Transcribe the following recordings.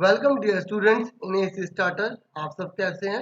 Welcome dear students in AC starter. आप सब कैसे हैं?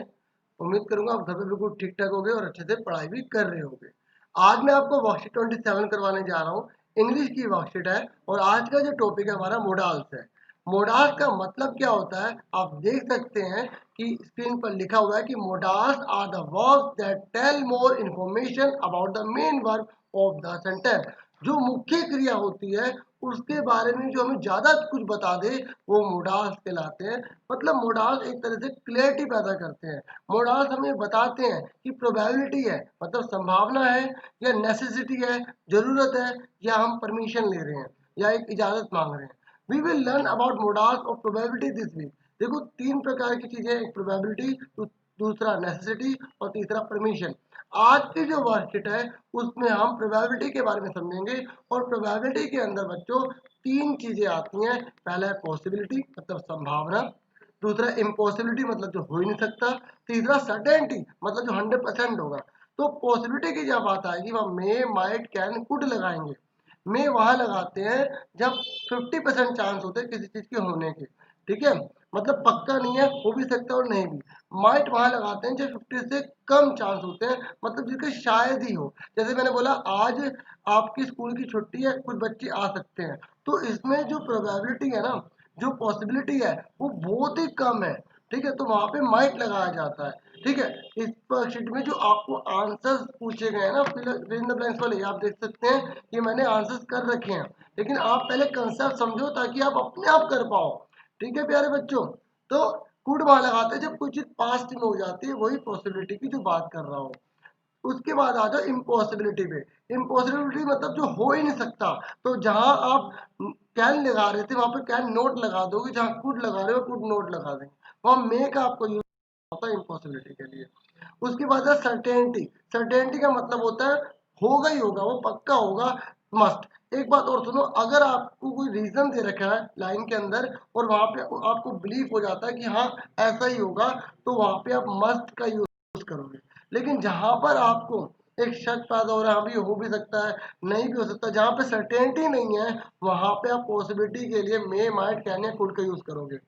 उम्मीद करूंगा आप घर पे बिल्कुल ठीक ठाक होंगे और अच्छे से पढ़ाई भी कर रहे होंगे। आज मैं आपको वर्कशीट 27 करवाने जा रहा हूँ। इंग्लिश की वर्कशीट है और आज का जो टॉपिक है हमारा मोडाल्स है। मोडाल्स का मतलब क्या होता है आप देख सकते हैं कि स्क्रीन पर लिखा हुआ है कि modals are the verbs that tell more information about the main verb of the sentence. जो मुख्य क्रिया होती है उसके बारे में जो हमें ज़्यादा कुछ बता दे वो मोडाल्स कहलाते हैं। मतलब मोडाल्स एक तरह से क्लैरिटी पैदा करते हैं। मोडाल्स हमें बताते हैं कि प्रोबेबिलिटी है मतलब संभावना है या नेसेसिटी है, ज़रूरत है, या हम परमिशन ले रहे हैं या एक इजाज़त मांग रहे हैं। We will learn about modals of probability this week. देखो तीन प्रकार की चीज़ें, एक प्रोबेबिलिटी, दूसरा नेसेसिटी और तीसरा परमिशन। आज की जो वर्कशीट है उसमें हम प्रोबेबिलिटी के बारे में समझेंगे और प्रोबेबिलिटी के अंदर बच्चों तीन चीजें आती हैं। पहला है पॉसिबिलिटी मतलब संभावना, दूसरा इम्पॉसिबिलिटी मतलब जो हो ही नहीं सकता, तीसरा सर्टेनिटी मतलब जो 100% होगा। तो पॉसिबिलिटी की जब बात आएगी वह मे, माइट, कैन, कुड लगाएंगे। मे वहां लगाते हैं जब 50% चांस होते हैं किसी चीज के होने के, ठीक है, मतलब पक्का नहीं है, हो भी सकता है और नहीं भी। माइट वहां लगाते हैं जब 50 से कम चांस होते हैं, मतलब जिसके शायद ही हो। जैसे मैंने बोला आज आपकी स्कूल की छुट्टी है, कुछ बच्चे आ सकते हैं, तो इसमें जो प्रोबेबिलिटी है ना, जो पॉसिबिलिटी है वो बहुत ही कम है, ठीक है, तो वहां पे माइट लगाया जाता है। ठीक है, इस वर्कशीट में जो आपको आंसर्स पूछे गए हैं ना फिल इन द ब्लैंक्स वाले, आप देख सकते हैं कि मैंने आंसर्स कर रखे हैं, लेकिन आप पहले कंसेप्ट समझो ताकि आप अपने आप कर पाओ। ठीक है प्यारे बच्चों, तो कुड वहां लगाते हैं जब कोई चीज पास्ट में हो जाती है, वही पॉसिबिलिटी की जो बात कर रहा हूँ। उसके बाद आ जाओ इम्पॉसिबिलिटी पे। इम्पॉसिबिलिटी मतलब जो हो ही नहीं सकता, तो जहां आप कैन लगा रहे थे वहां पे कैन नोट लगा दोगे, जहां कुड लगा रहे हो कुड नोट लगा देंगे, वहां मे का आपको यूज होता है इम्पॉसिबिलिटी के लिए। उसके बाद है सर्टेनिटी। सर्टेनिटी का मतलब होता है होगा ही होगा, वो पक्का होगा, मस्ट। एक बात और सुनो, अगर आपको कोई रीजन दे रखा है लाइन के अंदर और वहां पे आपको बिलीव हो जाता है कि हाँ ऐसा ही होगा, तो वहां पे आप मस्ट का यूज करोगे। लेकिन जहां पर आपको एक शक पैदा हो रहा है अभी हो भी सकता है, नहीं भी हो सकता, जहां पे सर्टेनिटी नहीं है वहां पे आप पॉसिबिलिटी के लिए मे, माइट, कैन या कुड का यूज करोगे।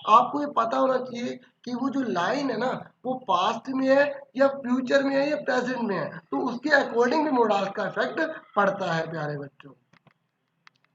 आपको ये पता होना चाहिए कि वो जो लाइन है ना वो पास्ट में है या फ्यूचर में है या प्रेजेंट में है, तो उसके अकॉर्डिंग भी मोडाल्स का इफेक्ट पड़ता है प्यारे बच्चों।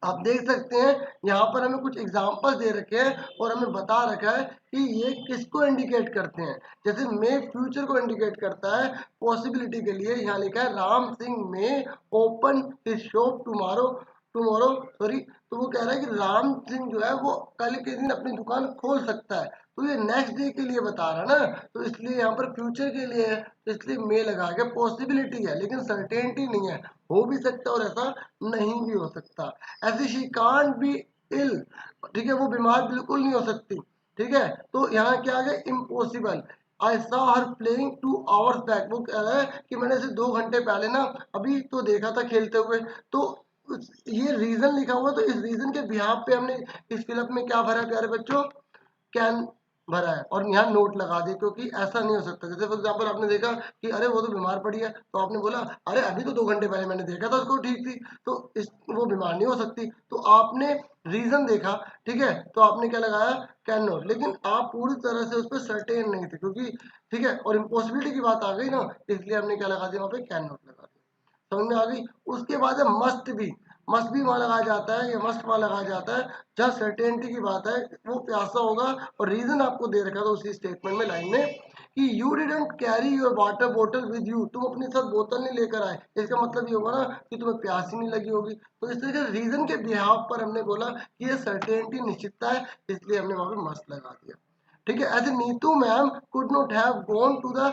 आप देख सकते हैं यहाँ पर हमें कुछ एग्जाम्पल दे रखे हैं और हमें बता रखा है कि ये किसको इंडिकेट करते हैं। जैसे मे फ्यूचर को इंडिकेट करता है, पॉसिबिलिटी के लिए यहाँ लिखा है Ram Singh may open his shop tomorrow, tomorrow sorry. तो वो कह रहा है कि राम सिंह जो है वो कल के दिन अपनी दुकान खोल सकता है, तो ये नेक्स्ट डे के लिए बता रहा है ना, तो इसलिए यहाँ पर फ्यूचर के लिए है, तो इसलिए मे लगा के पॉसिबिलिटी है लेकिन सर्टेनिटी नहीं है, हो भी सकता है और ऐसा नहीं भी हो सकता। ऐसे शी कांट बी इल, ठीक है, वो बीमार बिल्कुल नहीं हो सकती। ठीक है, तो यहाँ क्या आ गया impossible. I saw her playing 2 hours back, वो कह रहा है कि मैंने इसे 2 घंटे पहले ना अभी तो देखा था खेलते हुए। तो ये रीजन लिखा हुआ, तो इस रीजन के बिहाफ पे हमने इस फिलअप में क्या भरा प्यारे बच्चों, कैन भरा है और यहाँ नोट लगा दिए, क्योंकि ऐसा नहीं हो सकता। जैसे फॉर एग्जाम्पल आपने देखा कि अरे वो तो बीमार पड़ी है, तो आपने बोला अरे अभी तो 2 घंटे पहले मैंने देखा था उसको ठीक थी, तो इस वो बीमार नहीं हो सकती, तो आपने रीजन देखा, ठीक है, तो आपने क्या लगाया कैन नॉट, लेकिन आप पूरी तरह से उस पर सर्टेन नहीं थे क्योंकि, ठीक है, और इम्पॉसिबिलिटी की बात आ गई ना, इसलिए हमने क्या लगा दिया वहाँ पे कैन नॉट लगा दिया। समझ में आ गई। उसके बाद है मस्ट भी। मस्ट भी वहां लगाया जाता है, या मस्ट वहां लगाया जाता है जहाँ सर्टेनिटी की बात है, वो प्यासा होगा और रीजन आपको दे रखा था उसी स्टेटमेंट में लाइन में कि you didn't carry your water बोतल विद यू, तुम अपने साथ बोतल नहीं लेकर आए, इसका मतलब ये होगा ना कि तुम्हें प्यास ही नहीं लगी होगी। तो इस तरीके से रीजन के बिहाव पर हमने बोला कि ये सर्टेनिटी निश्चितता है, इसलिए हमने वहां पे मस्ट लगा दिया। ठीक है, ऐसे Neetu ma'am could not have gone to the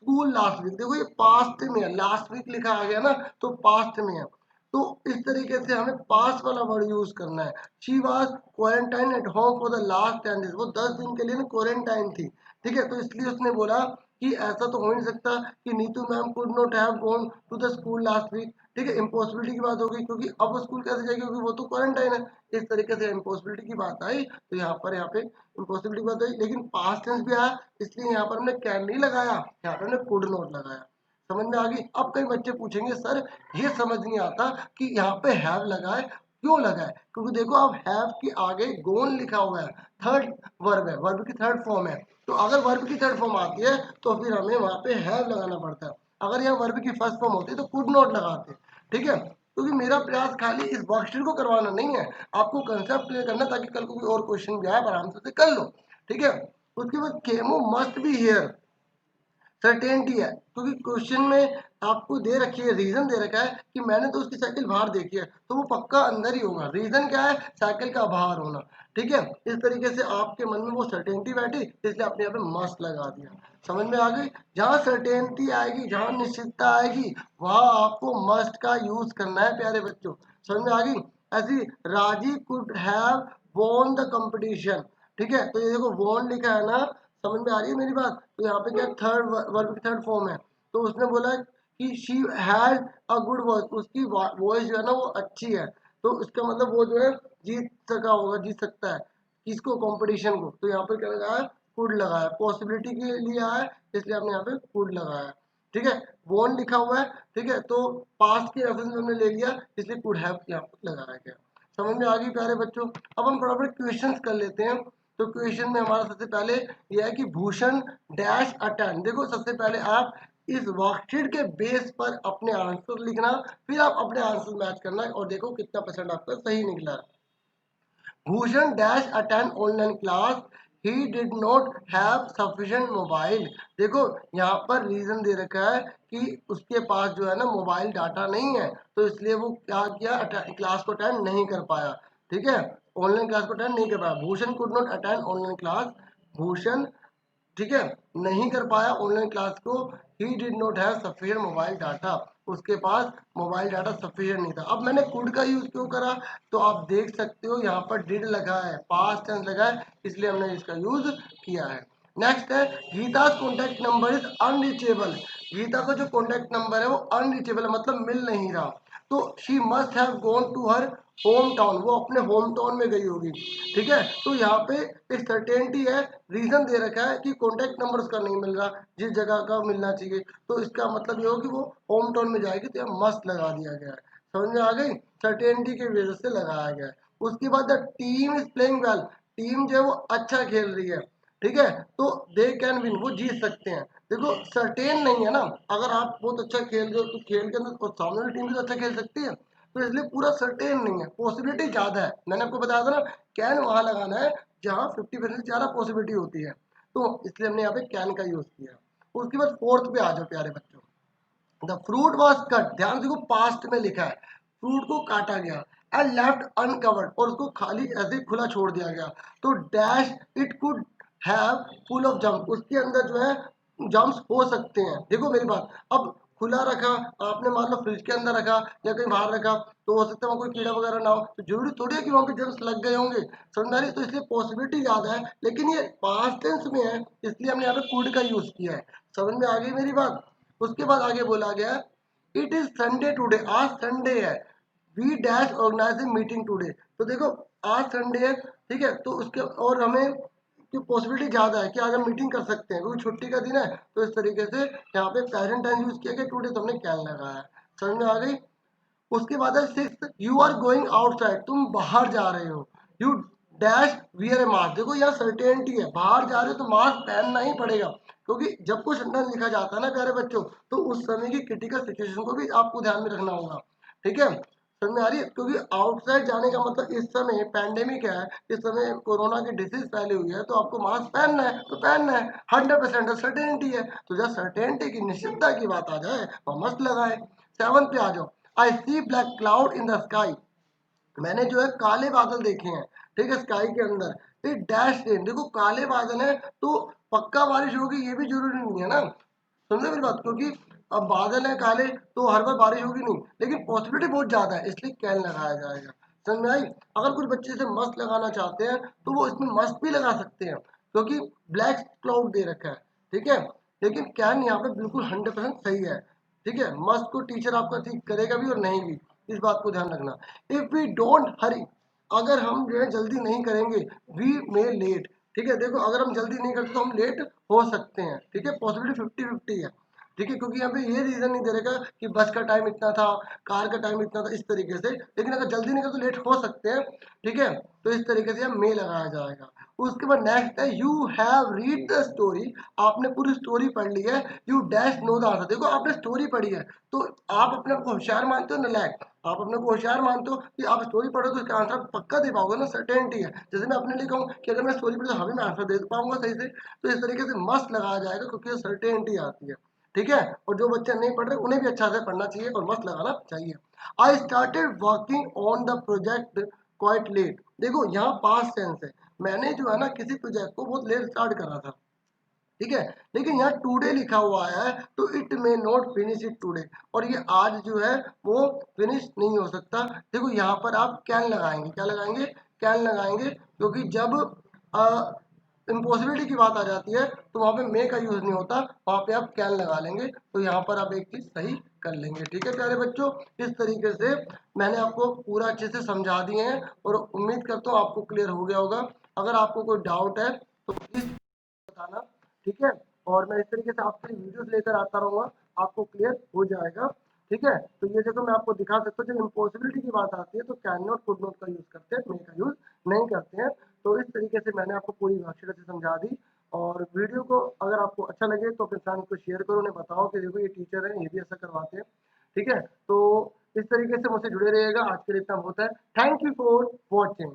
school last week, देखो ये पास्ट में है, लास्ट वीक लिखा आ गया ना, तो पास्ट में है, तो इस तरीके से हमें पास्ट वाला वर्ड यूज करना है। She was quarantine at home for the last 10 days, वो 10 दिन के लिए ना क्वारंटाइन थी। ठीक है, तो इसलिए उसने बोला कि ऐसा तो हो नहीं सकता कि Neetu ma'am could not have gone to the school last week. ठीक है, इम्पॉसिबिलिटी की बात हो गई क्योंकि अब वो स्कूल कैसे जाएगी क्योंकि वो तो क्वारंटाइन है। इस तरीके से इम्पॉसिबिलिटी की बात आई, तो यहाँ पे इम्पॉसिबिलिटी की बात आई, लेकिन पास्ट टेंस भी आया, इसलिए यहाँ पर हमने कैन नहीं लगाया, यहाँ पर हमने कुड नॉट लगाया। समझ में आ गई। अब कई बच्चे पूछेंगे सर ये समझ नहीं आता कि यहाँ पे हैव लगा है, क्यों लगा है? क्योंकि देखो अब हैव के आगे गोन लिखा हुआ है, थर्ड वर्ब है, वर्ब की थर्ड फॉर्म है। तो अगर वर्ब की थर्ड फॉर्म आती है तो फिर हमें वहां पे हैव लगाना पड़ता है। अगर यहाँ वर्ब की फर्स्ट फॉर्म होती तो कुड नॉट लगाते। ठीक है, क्योंकि मेरा प्रयास खाली इस वर्कशीट को करवाना नहीं है, आपको कंसेप्ट क्लियर करना, ताकि कल को कोई और क्वेश्चन भी आए आराम से कर लो। ठीक है, उसके बाद chemo must be here, certainty है, क्योंकि क्वेश्चन में आपको दे रखी है, रीजन दे रखा है कि मैंने तो उसकी साइकिल बाहर देखी है, तो वो पक्का अंदर ही होगा। रीजन क्या है? साइकिल का बाहर होना। ठीक है, इस तरीके से आपके मन में वो सर्टेनिटी बैठी, इसलिए आपने यहाँ पे मस्ट लगा दिया। समझ में आ गई? जहाँ सर्टेनिटी आएगी, जहाँ निश्चितता आएगी, वहां आपको मस्ट का यूज करना है प्यारे बच्चों। समझ में आ गई? ऐसी राजी could have won the competition. ठीक है, तो ये देखो वॉन लिखा है ना, समझ में आ रही है मेरी बात? तो यहाँ पे क्या थर्ड वर्ब की थर्ड फॉर्म है, तो उसने बोला कि she has a good voice, उसकी वॉइस जो है ना वो अच्छी है। तो इसका मतलब वो जो है जीत सका होगा, जीत सकता है किसको? कंपटीशन को। तो यहाँ पे क्या लगाया? कुड लगाया, पॉसिबिलिटी के लिए आया, इसलिए हमने यहाँ पे कुड लगाया। ठीक है, वोन लिखा हुआ है। ठीक है, तो पास्ट के रेफरेंस में हमने ले लिया, इसलिए कुड हैव यहाँ पे लगाया गया। समझ में आ गई प्यारे बच्चों? अब हम फटाफट क्वेश्चंस कर लेते हैं। तो क्वेश्चन में हमारा सबसे पहले यह है कि भूषण डैश अटेंड। देखो सबसे पहले आप इस वर्कशीट के बेस पर अपने आंसर लिखना, फिर आप अपने आंसर मैच करना और देखो कितना परसेंट आपका सही निकला। Bhushan dash attend online class, he did not have sufficient mobile. देखो यहाँ पर रीजन दे रखा है कि उसके पास जो है ना मोबाइल डाटा नहीं है, तो इसलिए वो क्या किया? क्लास को अटेंड नहीं कर पाया। ठीक है, ऑनलाइन क्लास को अटेंड नहीं कर पाया। Bhushan could not attend online class, Bhushan ठीक है नहीं कर पाया ऑनलाइन क्लास को। He did not have sufficient mobile data, उसके पास मोबाइल डाटा सफिशिएंट नहीं था। अब मैंने कुड का यूज क्यों करा? तो आप देख सकते हो यहाँ पर डिड लगा है, पास्ट टेंस लगा है, इसलिए हमने इसका यूज किया है। नेक्स्ट है Geeta contact number is unreachable. Geeta का जो कॉन्टेक्ट नंबर है वो अनरीचेबल है, मतलब मिल नहीं रहा। तो she must have gone to her home town, वो अपने होम टाउन में गई होगी। ठीक है, तो यहाँ पे एक सर्टेनिटी है, रीजन दे रखा है कि कॉन्टेक्ट नंबर उसका नहीं मिल रहा जिस जगह का मिलना चाहिए, तो इसका मतलब ये हो कि वो होम टाउन में जाएगी, तो यहाँ मस्ट लगा दिया गया है। समझ में आ गई? सर्टेनिटी की वजह से लगाया गया है। उसके बाद the team is playing well, team जो है वो अच्छा खेल रही है। ठीक है, तो दे कैन विन, वो जीत सकते हैं। देखो सर्टेन नहीं है ना, अगर आप बहुत अच्छा खेल रहे हो तो खेल के अंदर और सामने वाली टीम भी तो अच्छा खेल सकती है, तो इसलिए पूरा सर्टेन नहीं है, पॉसिबिलिटी ज़्यादा है। मैंने आपको बताया था ना, कैन वहाँ लगाना है जहाँ 50% ज़्यादा पॉसिबिलिटी होती है, तो इसलिए हमने यहाँ पे कैन का यूज़ किया। उसके बाद फोर्थ पे आ जाओ प्यारे बच्चों। द फ्रूट वॉज कट, ध्यान देखो पास्ट में लिखा है, फ्रूट को काटा गया, एंड लेफ्ट अनकवर्ड, और उसको खाली ऐसे खुला छोड़ दिया गया। तो dash it could have full of jump, उसके अंदर जो है जम्प्स हो सकते हैं। देखो मेरी बात, अब खुला रखा, आपने मान लो फ्रिज के अंदर रखा या कहीं बाहर रखा, तो हो सकता है वहाँ कोई कीड़ा वगैरह ना हो, तो जरूरी थोड़ी है कि वहाँ पे जम्प्स लग गए होंगे। समझ रही? तो इसलिए पॉसिबिलिटी ज़्यादा है, लेकिन ये पास्ट टेंस में है, इसलिए हमने यहाँ पे कुड का यूज़ किया है। समझ में आ गई मेरी बात? उसके बाद आगे बोला गया इट इज संडे टुडे, आज संडे है, we dash organise meeting today. तो देखो आज संडे है, ठीक है, तो उसके और हमें की पॉसिबिलिटी ज़्यादा है कि आज हम मीटिंग कर सकते हैं क्योंकि छुट्टी का दिन है। तो इस तरीके से यहाँ पे प्रेजेंट टाइम यूज किया गया, टुडे तो हमने कैन लगाया। समझ में आ गई? उसके बाद है six, you are going outside, तुम बाहर जा रहे हो, you dash wear a mask. देखो यहाँ सर्टेनिटी है, बाहर जा रहे हो तो मास्क पहनना ही पड़ेगा, क्योंकि जब कोई सेंटेंस लिखा जाता है ना प्यारे बच्चों, तो उस समय की क्रिटिकल सिचुएशन को भी आपको ध्यान में रखना होगा। ठीक है, समझ में आ रही है? क्योंकि आउटसाइड जाने का मतलब इस समय पैंडेमिक है, इस समय कोरोना की डिसीज फैली हुई है, तो आपको मास्क पहनना है तो पहनना है, 100% सर्टेनिटी है। तो जब सर्टेनिटी की निश्चितता की बात आ जाए तो मस्त लगाए। सेवन पे आ जाओ, I see black cloud in the sky, मैंने जो है काले बादल देखे हैं। ठीक है, स्काई के अंदर एक डैश रेन, देखो काले बादल है तो पक्का बारिश होगी ये भी जरूरी नहीं है ना। समझे मेरी बात? क्योंकि अब बादल है काले तो हर बार बारिश होगी नहीं, लेकिन पॉसिबिलिटी बहुत ज्यादा है, इसलिए कैन लगाया जाएगा। समझ में आई? अगर कुछ बच्चे से मस्त लगाना चाहते हैं तो वो इसमें मस्त भी लगा सकते हैं, क्योंकि ब्लैक क्लाउड दे रखा है। ठीक है, लेकिन कैन यहाँ पे बिल्कुल 100% सही है। ठीक है, मस्त को टीचर आपका ठीक करेगा भी और नहीं भी, इस बात को ध्यान रखना। इफ वी डोंट हरी, अगर हम जो है जल्दी नहीं करेंगे, वी मे लेट। ठीक है, देखो अगर हम जल्दी नहीं करते तो हम लेट हो सकते हैं। ठीक है, पॉसिबिलिटी 50-50 है। ठीक है, क्योंकि यहाँ पे ये रीजन नहीं दे रहेगा कि बस का टाइम इतना था, कार का टाइम इतना था, इस तरीके से। लेकिन अगर जल्दी निकल तो लेट हो सकते हैं, ठीक है। तो इस तरीके से यहाँ मे लगाया जाएगा। उसके बाद नेक्स्ट है you have read the story, आपने पूरी स्टोरी पढ़ ली है। You dash know the answer, देखो आपने स्टोरी पढ़ी है तो आप अपने आप को होशियार मानते हो, नालायक। आप अपने को होशियार मानते हो कि आप स्टोरी पढ़ो तो इसका आंसर पक्का दे पाओगे ना, सर्टेनिटी है। जैसे मैं अपने लिए कहूँ कि अगर मैं स्टोरी पढ़ी तो हाँ भी मैं आंसर दे पाऊंगा सही से। तो इस तरीके से मस्त लगाया जाएगा क्योंकि सर्टेनिटी आती है, ठीक है। और जो बच्चे नहीं पढ़ रहे उन्हें भी अच्छा से पढ़ना चाहिए और मस्त लगाना चाहिए। I started working on the project quite late, देखो यहाँ पास्ट टेंस है। मैंने जो है ना किसी प्रोजेक्ट को बहुत लेट स्टार्ट करा था, ठीक है। लेकिन यहाँ टुडे लिखा हुआ है तो it may not finish it today, और ये आज जो है वो फिनिश नहीं हो सकता। देखो यहाँ पर आप कैन लगाएंगे, क्या लगाएंगे, कैन लगाएंगे, क्योंकि जब इम्पॉसिबिलिटी की बात आ जाती है तो वहाँ पे मे का यूज नहीं होता, वहाँ पे आप कैन लगा लेंगे। तो यहाँ पर आप एक चीज सही कर लेंगे, ठीक है प्यारे बच्चों। इस तरीके से मैंने आपको पूरा अच्छे से समझा दिए हैं और उम्मीद करता हूँ आपको क्लियर हो गया होगा। अगर आपको कोई डाउट है तो प्लीज बताना, ठीक है। और मैं इस तरीके से आपके लिए वीडियोस लेकर आता रहूँगा, आपको क्लियर हो जाएगा, ठीक है। तो ये देखो मैं आपको दिखा सकता हूँ, जब इम्पॉसिबिलिटी की बात आती है तो कैन नॉट कुड नॉट का यूज़ करते हैं, मे का यूज़ नहीं करते हैं। तो इस तरीके से मैंने आपको पूरी वर्कशीट से समझा दी। और वीडियो को अगर आपको अच्छा लगे तो अपने फ्रेंड को शेयर करो, उन्हें बताओ कि देखो ये टीचर है, ये भी ऐसा करवाते हैं, ठीक है। तो इस तरीके से मुझसे जुड़े रहिएगा। आज के लिए इतना बहुत है। Thank you for watching.